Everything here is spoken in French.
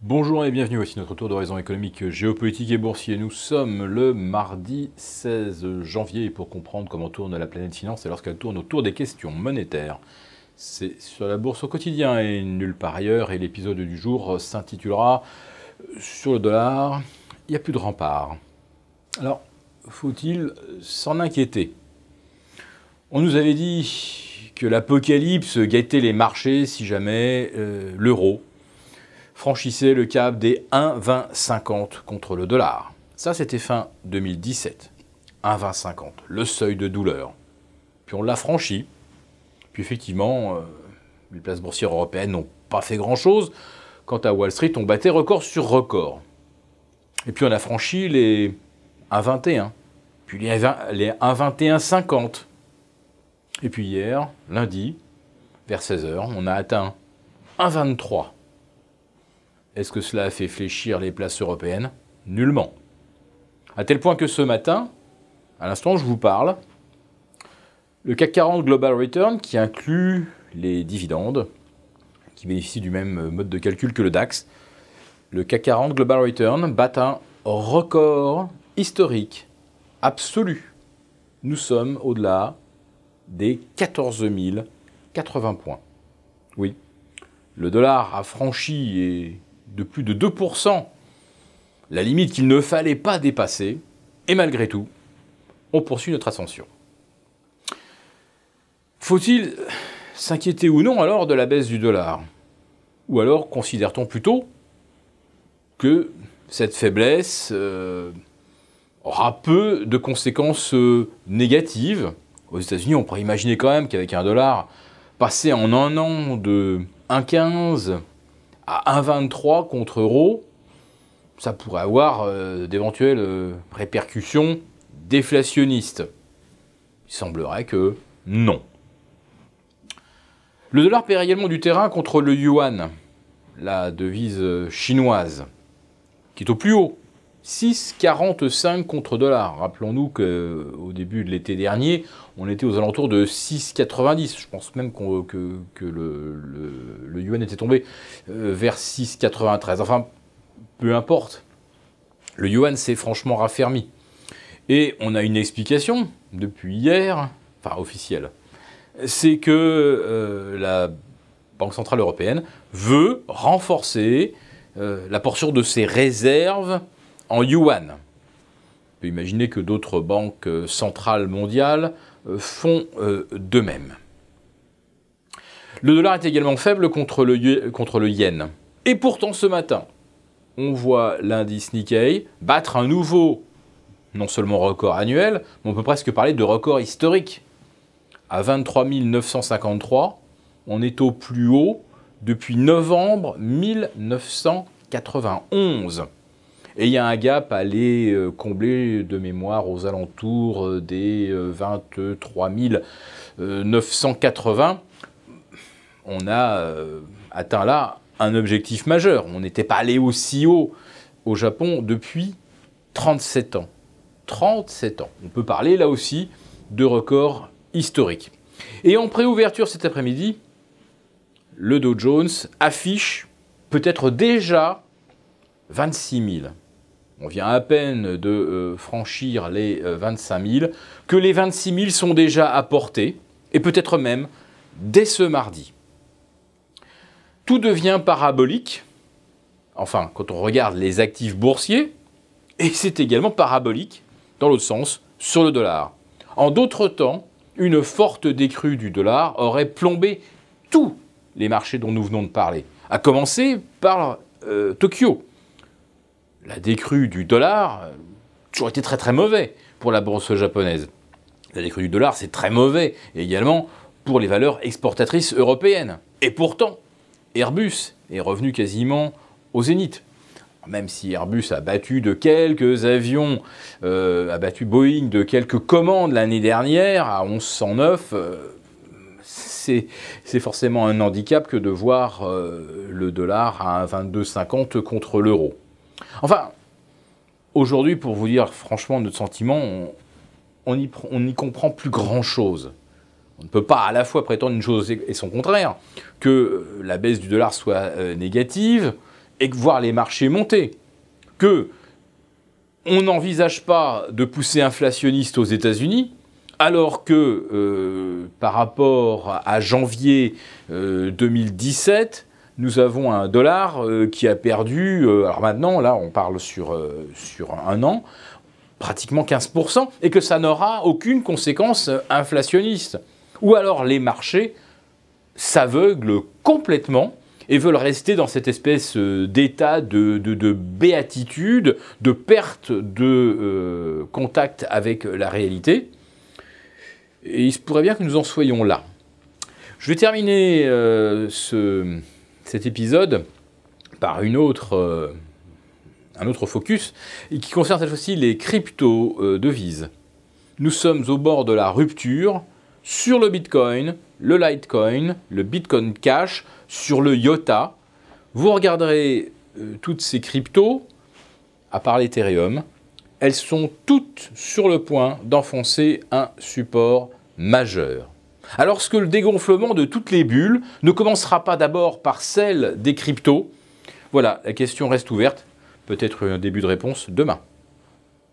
Bonjour et bienvenue, voici notre tour d'horizon économique, géopolitique et boursier. Nous sommes le mardi 16 janvier et pour comprendre comment tourne la planète finance, c'est lorsqu'elle tourne autour des questions monétaires. C'est sur la bourse au quotidien et nulle part ailleurs, et l'épisode du jour s'intitulera « Sur le dollar, il n'y a plus de rempart ». Alors, faut-il s'en inquiéter? On nous avait dit que l'apocalypse guettait les marchés si jamais l'euro franchissait le cap des 1,2050 contre le dollar. Ça, c'était fin 2017. 1,2050, le seuil de douleur. Puis on l'a franchi. Puis effectivement, les places boursières européennes n'ont pas fait grand-chose. Quant à Wall Street, on battait record sur record. Et puis on a franchi les 1,21, puis les 1,2150. Et puis hier, lundi, vers 16h, on a atteint 1,23. Est-ce que cela a fait fléchir les places européennes? Nullement. À tel point que ce matin, à l'instant où je vous parle, le CAC 40 Global Return, qui inclut les dividendes, qui bénéficient du même mode de calcul que le DAX, le CAC 40 Global Return bat un record historique, absolu. Nous sommes au-delà des 14 080 points. Oui, le dollar a franchi de plus de 2% la limite qu'il ne fallait pas dépasser, et malgré tout, on poursuit notre ascension. Faut-il s'inquiéter ou non alors de la baisse du dollar? Ou alors considère-t-on plutôt que cette faiblesse aura peu de conséquences négatives? Aux États-Unis, on pourrait imaginer quand même qu'avec un dollar passé en un an de 1,15 à 1,23 contre euro, ça pourrait avoir d'éventuelles répercussions déflationnistes. Il semblerait que non. Le dollar perd également du terrain contre le yuan, la devise chinoise, qui est au plus haut. 6,45 contre dollar. Rappelons-nous qu'au début de l'été dernier, on était aux alentours de 6,90. Je pense même que le yuan était tombé vers 6,93. Enfin, peu importe. Le yuan s'est franchement raffermi. Et on a une explication depuis hier, enfin officielle. C'est que la Banque Centrale Européenne veut renforcer la portion de ses réserves en yuan. On peut imaginer que d'autres banques centrales mondiales font de même. Le dollar est également faible contre le yen. Et pourtant, ce matin, on voit l'indice Nikkei battre un nouveau, non seulement record annuel, mais on peut presque parler de record historique. À 23 953, on est au plus haut depuis novembre 1991. Et il y a un gap à aller combler de mémoire aux alentours des 23 980. On a atteint là un objectif majeur. On n'était pas allé aussi haut au Japon depuis 37 ans. 37 ans. On peut parler là aussi de record historique. Et en préouverture cet après-midi, le Dow Jones affiche peut-être déjà 26 000. On vient à peine de franchir les 25 000, que les 26 000 sont déjà à portée, et peut-être même dès ce mardi. Tout devient parabolique, enfin, quand on regarde les actifs boursiers, et c'est également parabolique, dans l'autre sens, sur le dollar. En d'autres temps, une forte décrue du dollar aurait plombé tous les marchés dont nous venons de parler, à commencer par Tokyo. La décrue du dollar a toujours été très très mauvais pour la bourse japonaise. La décrue du dollar, c'est très mauvais également pour les valeurs exportatrices européennes. Et pourtant, Airbus est revenu quasiment au zénith. Même si Airbus a battu de quelques avions, a battu Boeing de quelques commandes l'année dernière à 1109, c'est forcément un handicap que de voir le dollar à 1,2250 contre l'euro. Enfin, aujourd'hui, pour vous dire franchement notre sentiment, on n'y comprend plus grand-chose. On ne peut pas à la fois prétendre une chose et son contraire, que la baisse du dollar soit négative, et voir les marchés monter, que on n'envisage pas de poussée inflationniste aux États-Unis, alors que par rapport à janvier 2017, nous avons un dollar qui a perdu, alors maintenant, là on parle sur un an, pratiquement 15%, et que ça n'aura aucune conséquence inflationniste. Ou alors les marchés s'aveuglent complètement et veulent rester dans cette espèce d'état de béatitude, de perte de contact avec la réalité. Et il se pourrait bien que nous en soyons là. Je vais terminer cet épisode par un autre focus, et qui concerne cette fois-ci les crypto-devises. Nous sommes au bord de la rupture sur le Bitcoin, le Litecoin, le Bitcoin Cash, sur le IOTA. Vous regarderez toutes ces cryptos, à part l'Ethereum, elles sont toutes sur le point d'enfoncer un support majeur. Alors que le dégonflement de toutes les bulles ne commencera pas d'abord par celle des cryptos, voilà, la question reste ouverte. Peut-être un début de réponse demain.